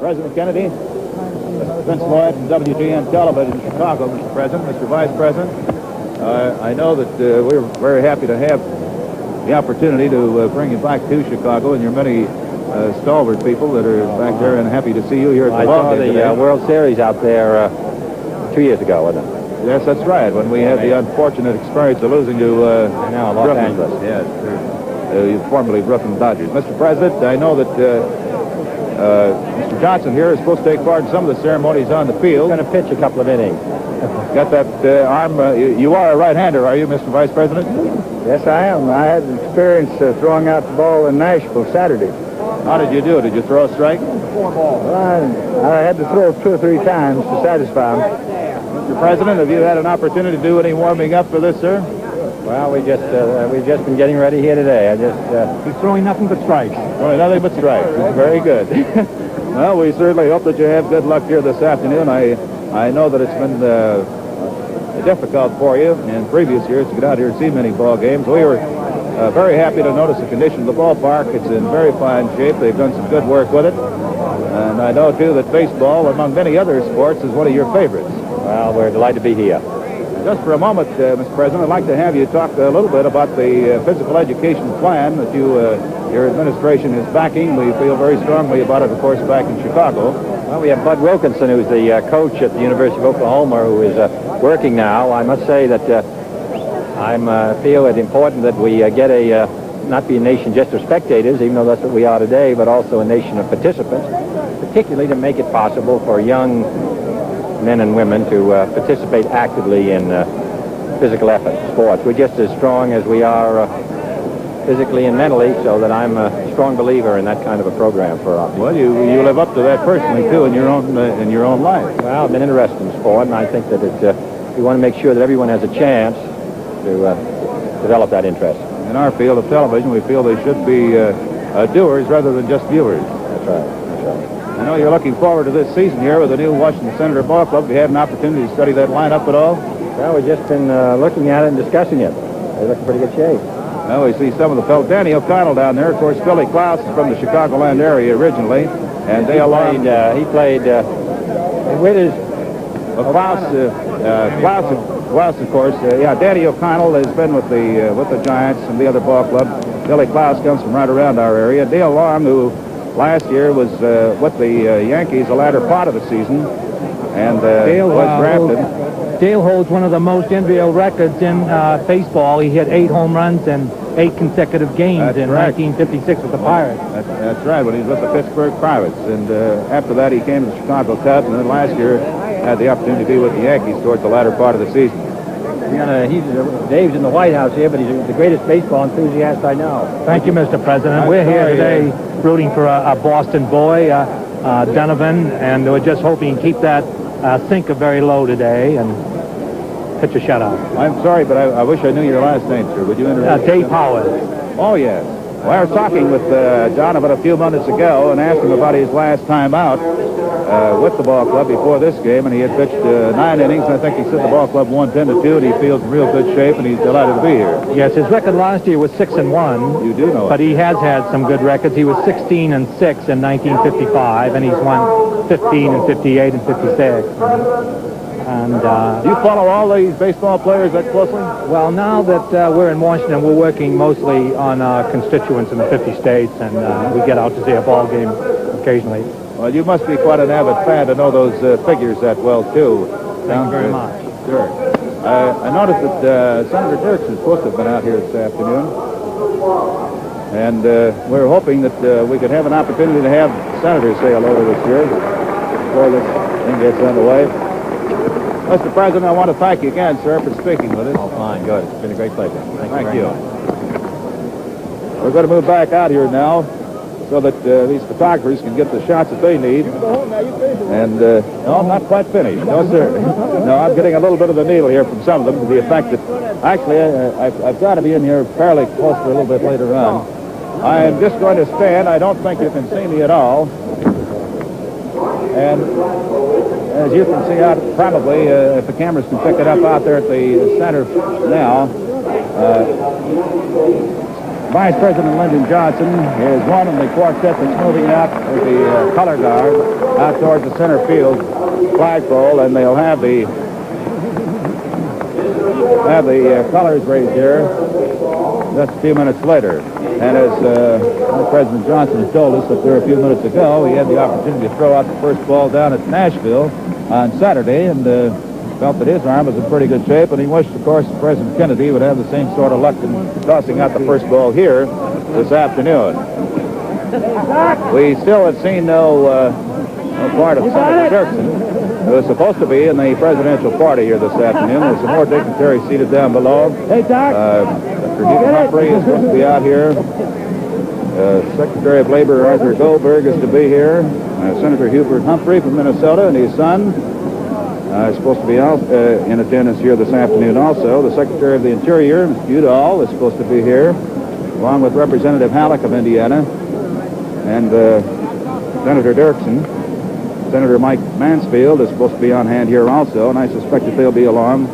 President Kennedy, Vince Lloyd from WGN Television in Chicago, Mr. President, Mr. Vice President. I know that we're very happy to have the opportunity to bring you back to Chicago, and your many stalwart people that are back there, and happy to see you here at the ball game. I saw the World Series out there 2 years ago, wasn't it? Yes, that's right, when we had the unfortunate experience of losing to Los Angeles. Yes, formerly Brooklyn Dodgers. Mr. President, I know that Mr. Johnson here is supposed to take part in some of the ceremonies on the field. He's going to pitch a couple of innings. Got that arm. You are a right-hander, are you, Mr. Vice President? Yes, I am. I had experience throwing out the ball in Nashville Saturday. How did you do? Did you throw a strike? Well, I had to throw 2 or 3 times to satisfy him. Mr. President, have you had an opportunity to do any warming up for this, sir? Well, we've just been getting ready here today. He's throwing nothing but strikes. Throwing nothing but strikes. Very good. Well, we certainly hope that you have good luck here this afternoon. I know that it's been difficult for you in previous years to get out here and see many ball games. We were very happy to notice the condition of the ballpark. It's in very fine shape. They've done some good work with it. And I know, too, that baseball, among many other sports, is one of your favorites. Well, we're delighted to be here. Just for a moment, Mr. President, I'd like to have you talk a little bit about the physical education plan that your administration is backing. We feel very strongly about it, of course, back in Chicago. Well, we have Bud Wilkinson, who's the coach at the University of Oklahoma, who is working now. I must say that I feel it important that we get not be a nation just of spectators, even though that's what we are today, but also a nation of participants, particularly to make it possible for young men and women to participate actively in physical effort, sports. We're just as strong as we are physically and mentally, so that I'm a strong believer in that kind of a program for our people. Well, you live up to that personally, too, in your own life. Well, I've been interested in sport, and I think that we want to make sure that everyone has a chance to develop that interest. In our field of television, we feel they should be doers rather than just viewers. That's right. I know you're looking forward to this season here with the new Washington Senator Ball Club. Have you had an opportunity to study that lineup at all? Well, we've just been looking at it and discussing it. They look in pretty good shape. Well, we see some of the fellows. Danny O'Connell down there. Of course, Billy Klaus is from the Chicagoland area originally. And Dale Long. He played with his... Klaus, of course. Danny O'Connell has been with the Giants and the other ball club. Billy Klaus comes from right around our area. Dale Long, who last year was with the Yankees the latter part of the season, and was drafted. Dale holds one of the most enviable records in baseball. He hit 8 home runs in 8 consecutive games in 1956 with the Pirates. That's right, when he was with the Pittsburgh Pirates. And after that, he came to the Chicago Cubs, and then last year had the opportunity to be with the Yankees towards the latter part of the season. Dave's in the White House here, but he's the greatest baseball enthusiast I know. Thank you, Mr. President. We're here today rooting for a Boston boy, Donovan, and we're just hoping to keep that sinker very low today and pitch a shutout. I'm sorry, but I wish I knew your last name, sir. Would you introduce Dave Howard. Oh, yes. Well, I was talking with Donovan a few minutes ago and asked him about his last time out with the ball club before this game, and he had pitched 9 innings, and I think he said the ball club won 10-2, and he feels in real good shape, and he's delighted to be here. Yes, his record last year was 6-1. You do know but he has had some good records. He was 16-6 in 1955, and he's won 15 and 58 and 56. And do you follow all these baseball players that closely? Well, now that we're in Washington, we're working mostly on our constituents in the 50 states, and we get out to see a ball game occasionally. Well, you must be quite an avid fan to know those figures that well, too. Thank you very much. Sure. I noticed that Senator Dirks is supposed to have been out here this afternoon. And we're hoping that we could have an opportunity to have senators say hello to us here before this thing gets underway. Mr. President, I want to thank you again, sir, for speaking with us. Oh, fine, good. It's been a great pleasure. Thank you. We're going to move back out here now so that these photographers can get the shots that they need. And, no, I'm not quite finished. No, sir. No, I'm getting a little bit of the needle here from some of them to the effect that, actually, I've got to be in here fairly close for a little bit later on. I am just going to stand. I don't think you can see me at all. And as you can see out, probably, if the cameras can pick it up out there at the center now, Vice President Lyndon Johnson is one in the quartet that's moving out with the color guard out towards the center field flagpole, and they'll have the colors raised here just a few minutes later. And as President Johnson has told us that there a few minutes ago, he had the opportunity to throw out the first ball down at Nashville on Saturday, and felt that his arm was in pretty good shape, and he wished, of course, that President Kennedy would have the same sort of luck in tossing out the first ball here this afternoon. We still have seen no part of Senator Dirksen, who is supposed to be in the presidential party here this afternoon. There's some more dignitaries seated down below. Hey, Doc. Dr. Hubert Humphrey is supposed to be out here. Secretary of Labor Arthur Goldberg is to be here. Senator Hubert Humphrey from Minnesota and his son is supposed to be out in attendance here this afternoon also. The Secretary of the Interior, Mr. Udall, is supposed to be here, along with Representative Halleck of Indiana and Senator Dirksen. Senator Mike Mansfield is supposed to be on hand here also, and I suspect that they'll be along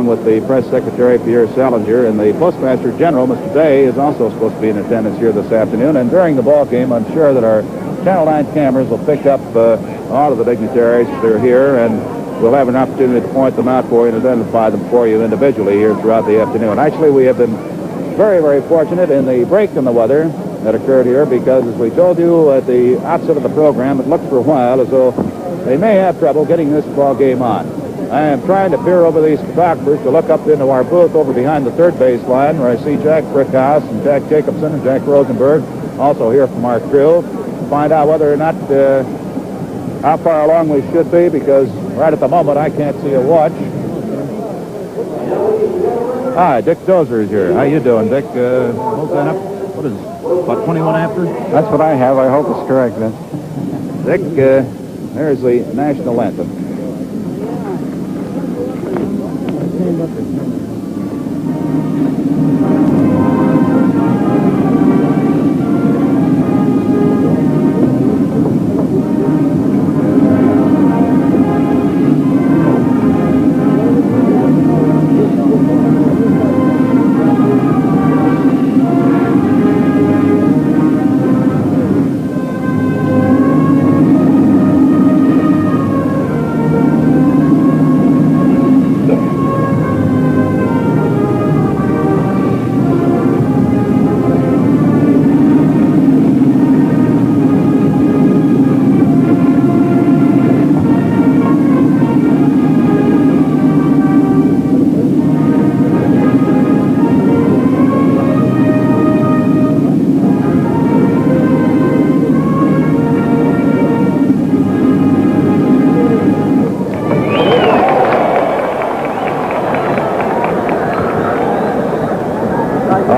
with the Press Secretary, Pierre Salinger, and the Postmaster General, Mr. Day, is also supposed to be in attendance here this afternoon. And during the ball game, I'm sure that our Channel 9 cameras will pick up all of the dignitaries that are here, and we'll have an opportunity to point them out for you and identify them for you individually here throughout the afternoon. Actually, we have been very, very fortunate in the break in the weather that occurred here, because as we told you at the outset of the program, it looked for a while as though they may have trouble getting this ball game on. I am trying to peer over these photographers to look up into our booth over behind the third base line, where I see Jack Brickhouse and Jack Jacobson and Jack Rosenberg also here from our crew, to find out whether or not how far along we should be, because right at the moment I can't see a watch. Hi, Dick Dozer is here. How you doing, Dick? Hold that up. What is it? About 21 after? That's what I have. I hope it's correct, then. Dick, there's the national anthem.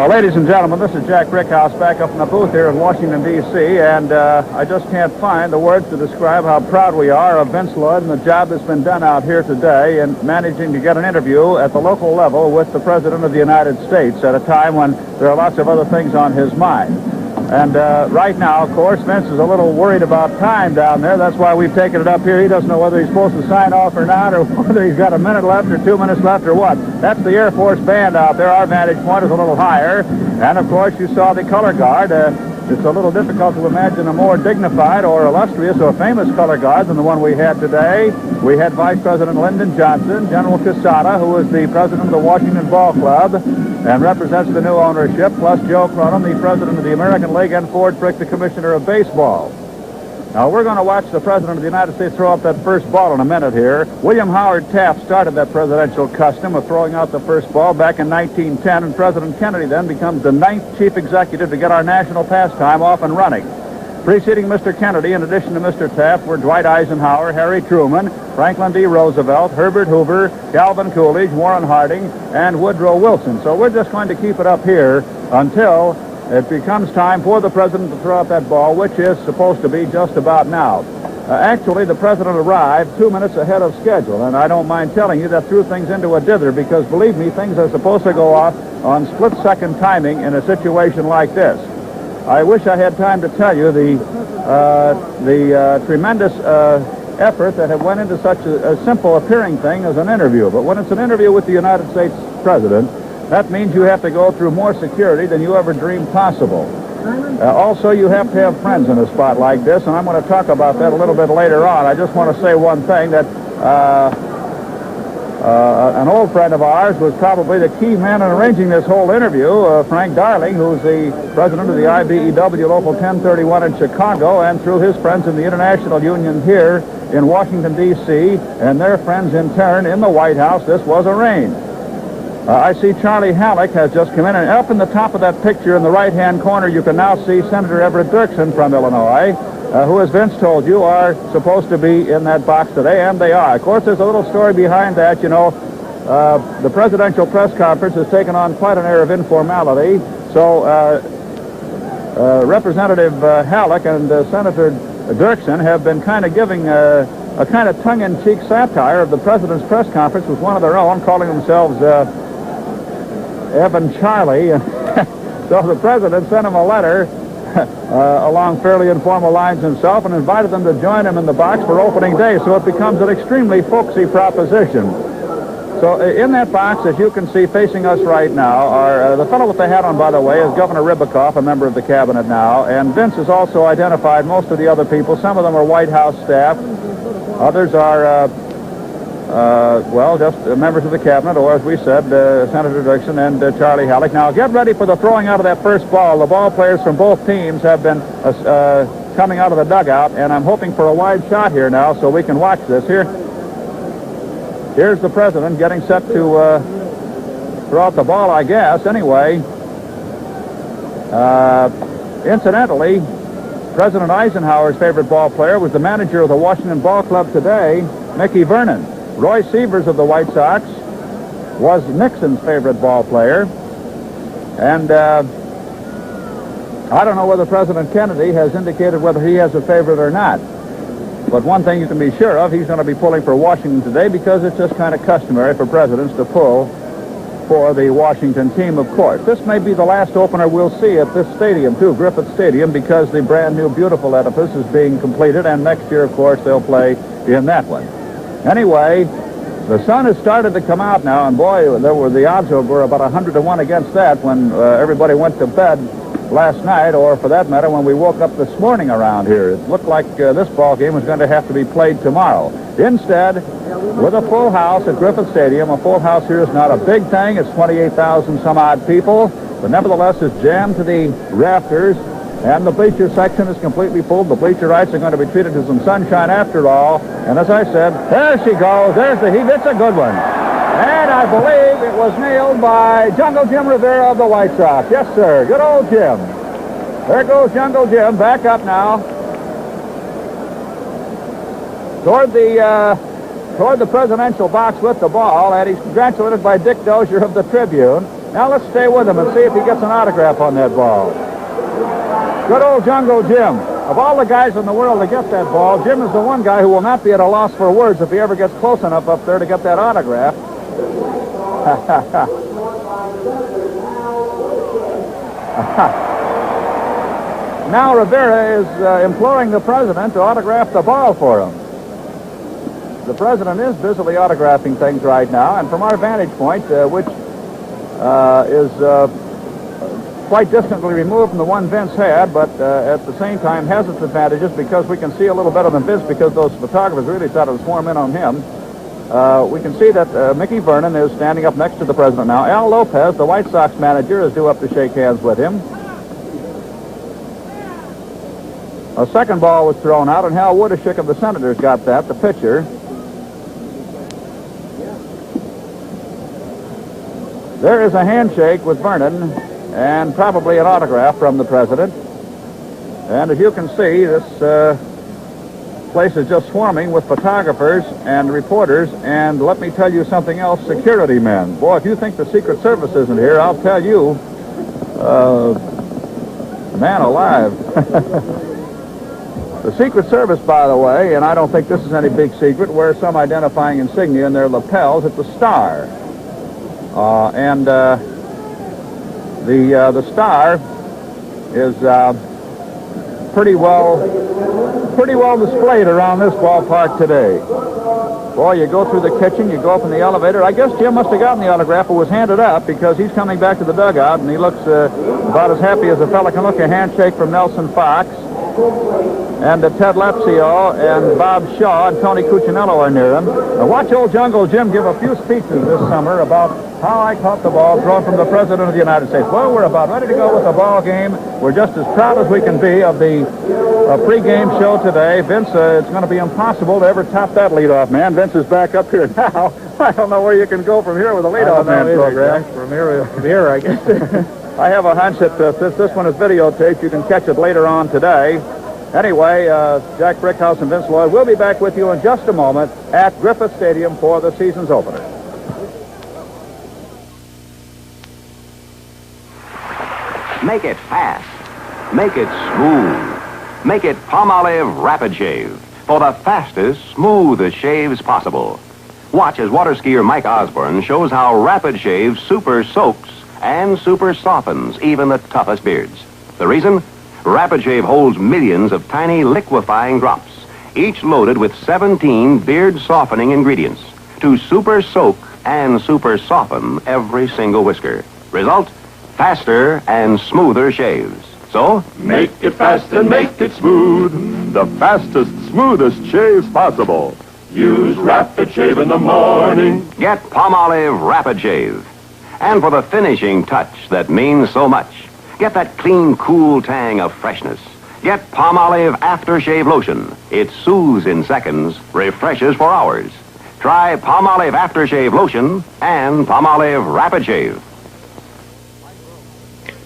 Ladies and gentlemen, this is Jack Brickhouse back up in the booth here in Washington, D.C., and I just can't find the words to describe how proud we are of Vince Lloyd and the job that's been done out here today in managing to get an interview at the local level with the President of the United States at a time when there are lots of other things on his mind. And right now, of course, Vince is a little worried about time down there. That's why we've taken it up here. He doesn't know whether he's supposed to sign off or not, or whether he's got a minute left or 2 minutes left or what. That's the Air Force Band out there. Our vantage point is a little higher. And, of course, you saw the color guard. It's a little difficult to imagine a more dignified or illustrious or famous color guard than the one we had today. We had Vice President Lyndon Johnson, General Quesada, who is the president of the Washington Ball Club and represents the new ownership, plus Joe Cronin, the president of the American League, and Ford Frick, the commissioner of baseball. Now, we're going to watch the President of the United States throw up that first ball in a minute here. William Howard Taft started that presidential custom of throwing out the first ball back in 1910, and President Kennedy then becomes the 9th chief executive to get our national pastime off and running. Preceding Mr. Kennedy, in addition to Mr. Taft, were Dwight Eisenhower, Harry Truman, Franklin D. Roosevelt, Herbert Hoover, Calvin Coolidge, Warren Harding, and Woodrow Wilson. So we're just going to keep it up here until it becomes time for the President to throw out that ball, which is supposed to be just about now. Actually, the President arrived 2 minutes ahead of schedule, and I don't mind telling you that threw things into a dither, because, believe me, things are supposed to go off on split-second timing in a situation like this. I wish I had time to tell you the tremendous effort that have went into such a simple appearing thing as an interview. But when it's an interview with the United States President, That means you have to go through more security than you ever dreamed possible. Also, you have to have friends in a spot like this, and I'm going to talk about that a little bit later on. I just want to say one thing, that an old friend of ours was probably the key man in arranging this whole interview, Frank Darling, who's the president of the IBEW Local 1031 in Chicago, and through his friends in the International Union here in Washington, D.C., and their friends in turn in the White House, this was arranged. I see Charlie Halleck has just come in, and up in the top of that picture in the right-hand corner, you can now see Senator Everett Dirksen from Illinois, who, as Vince told you, are supposed to be in that box today, and they are. Of course, there's a little story behind that. You know, the presidential press conference has taken on quite an air of informality, so Representative Halleck and Senator Dirksen have been kind of giving a kind of tongue-in-cheek satire of the president's press conference with one of their own, calling themselves Evan Charlie. So the president sent him a letter along fairly informal lines himself and invited them to join him in the box for opening day, so it becomes an extremely folksy proposition. So in that box, as you can see facing us right now, are the fellow with the hat on, by the way, is Governor Ribicoff, a member of the cabinet now, and Vince has also identified most of the other people. Some of them are White House staff. Others are well, just members of the cabinet, or as we said, Senator Dirksen and Charlie Halleck. Now, get ready for the throwing out of that first ball. The ball players from both teams have been coming out of the dugout, and I'm hoping for a wide shot here now so we can watch this. Here's the president getting set to throw out the ball, I guess. Anyway, incidentally, President Eisenhower's favorite ball player was the manager of the Washington Ball Club today, Mickey Vernon. Roy Sievers of the White Sox was Nixon's favorite ball player. And I don't know whether President Kennedy has indicated whether he has a favorite or not. But one thing you can be sure of, he's going to be pulling for Washington today because it's just kind of customary for presidents to pull for the Washington team, of course. This may be the last opener we'll see at this stadium, too, Griffith Stadium, because the brand new beautiful edifice is being completed, and next year, of course, they'll play in that one. Anyway, the sun has started to come out now, and boy, the odds were about 100 to 1 against that when everybody went to bed last night, or for that matter, when we woke up this morning around here. It looked like this ball game was going to have to be played tomorrow. Instead, with a full house at Griffith Stadium, a full house here is not a big thing. It's 28,000 some odd people, but nevertheless it's jammed to the rafters, and the bleacher section is completely full. The bleacherites are going to be treated to some sunshine after all. And as I said, there she goes. There's the heave. It's a good one. And I believe it was nailed by Jungle Jim Rivera of the White Sox. Yes, sir. Good old Jim. There goes Jungle Jim. Back up now. Toward the presidential box with the ball, and he's congratulated by Dick Dozier of the Tribune. Now let's stay with him and see if he gets an autograph on that ball. Good old Jungle Jim. Of all the guys in the world to get that ball, Jim is the one guy who will not be at a loss for words if he ever gets close enough up there to get that autograph. Now Rivera is imploring the president to autograph the ball for him. The president is busily autographing things right now, and from our vantage point, which is quite distantly removed from the one Vince had, but at the same time has its advantages because we can see a little better than Vince because those photographers really started to swarm in on him. We can see that Mickey Vernon is standing up next to the president now. Al Lopez, the White Sox manager, is due up to shake hands with him. A second ball was thrown out, and Hal Woodishick of the Senators got that, the pitcher. There is a handshake with Vernon and probably an autograph from the president. And as you can see, this place is just swarming with photographers and reporters, and let me tell you something else, security men. Boy, if you think the Secret Service isn't here, I'll tell you, man alive. The Secret Service, by the way, and I don't think this is any big secret, wears some identifying insignia in their lapels. It's a star. The star is pretty well displayed around this ballpark today. Boy, you go through the kitchen, you go up in the elevator. I guess Jim must have gotten the autograph. It was handed up because he's coming back to the dugout, and he looks about as happy as a fella can look. A handshake from Nelson Fox. And Ted Lepsio and Bob Shaw and Tony Cuccinello are near him. Now watch old Jungle Jim give a few speeches this summer about how I caught the ball thrown from the President of the United States. Well, we're about ready to go with the ball game. We're just as proud as we can be of the pregame show today. Vince, it's going to be impossible to ever top that leadoff man. Vince is back up here now. I don't know where you can go from here with a leadoff man program. From here, I guess. I have a hunch that since this one is videotaped, you can catch it later on today. Anyway, Jack Brickhouse and Vince Lloyd will be back with you in just a moment at Griffith Stadium for the season's opener. Make it fast. Make it smooth. Make it Palmolive Rapid Shave for the fastest, smoothest shaves possible. Watch as water skier Mike Osborne shows how Rapid Shave super soaks and super softens even the toughest beards. The reason? Rapid Shave holds millions of tiny liquefying drops, each loaded with 17 beard-softening ingredients to super soak and super soften every single whisker. Result? Faster and smoother shaves. So, make it fast and make it smooth. The fastest, smoothest shaves possible. Use Rapid Shave in the morning. Get Palmolive Rapid Shave. And for the finishing touch that means so much, get that clean, cool tang of freshness. Get Palmolive Aftershave Lotion. It soothes in seconds, refreshes for hours. Try Palmolive Aftershave Lotion and Palmolive Rapid Shave.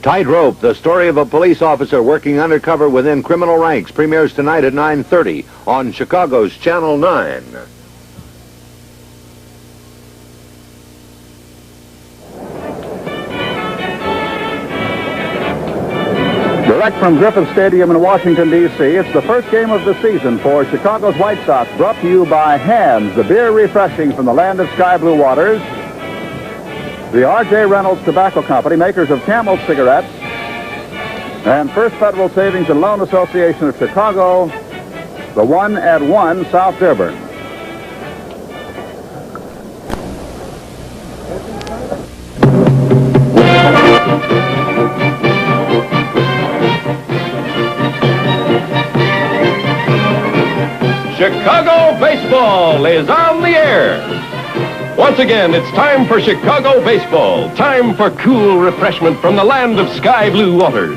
Tightrope, the story of a police officer working undercover within criminal ranks, premieres tonight at 9:30 on Chicago's Channel 9. Direct from Griffith Stadium in Washington, D.C., it's the first game of the season for Chicago's White Sox, brought to you by Hamm's, the beer refreshing from the land of sky blue waters. The R.J. Reynolds Tobacco Company, makers of Camel cigarettes. And First Federal Savings and Loan Association of Chicago, the 1 at 1 South Dearborn. Chicago baseball is on the air. Once again, it's time for Chicago baseball. Time for cool refreshment from the land of sky blue waters.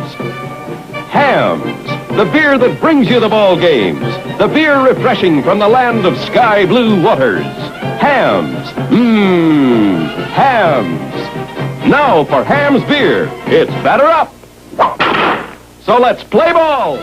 Hamm's, the beer that brings you the ball games. The beer refreshing from the land of sky blue waters. Hamm's. Hamm's. Now for Hamm's beer. It's batter up. So let's play ball.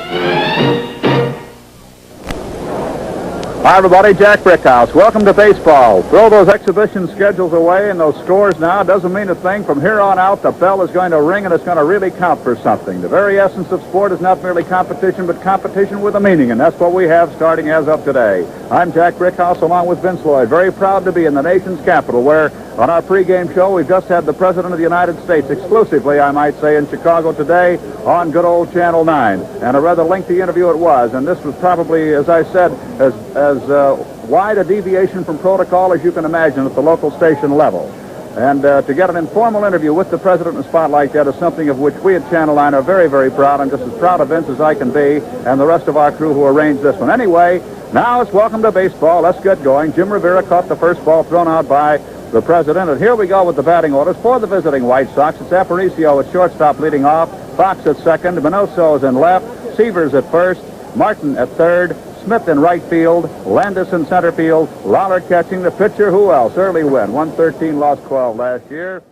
Hi, everybody. Jack Brickhouse. Welcome to baseball. Throw those exhibition schedules away and those scores now. Doesn't mean a thing. From here on out, the bell is going to ring, and it's going to really count for something. The very essence of sport is not merely competition, but competition with a meaning, and that's what we have starting as of today. I'm Jack Brickhouse, along with Vince Lloyd. Very proud to be in the nation's capital, where on our pregame show, we've just had the President of the United States, exclusively, I might say, in Chicago today on good old Channel 9. And a rather lengthy interview it was, and this was probably, as I said, as wide a deviation from protocol as you can imagine at the local station level. And to get an informal interview with the President in a spot like that is something of which we at Channel 9 are very, very proud. I'm just as proud of Vince as I can be, and the rest of our crew who arranged this one. Anyway, now it's welcome to baseball. Let's get going. Jim Rivera caught the first ball thrown out by the President, and here we go with the batting orders for the visiting White Sox. It's Aparicio at shortstop leading off, Fox at second, Minoso is in left, Severs at first, Martin at third, Smith in right field, Landis in center field, Lawler catching. The pitcher, who else? Early win, 113, lost 12 last year.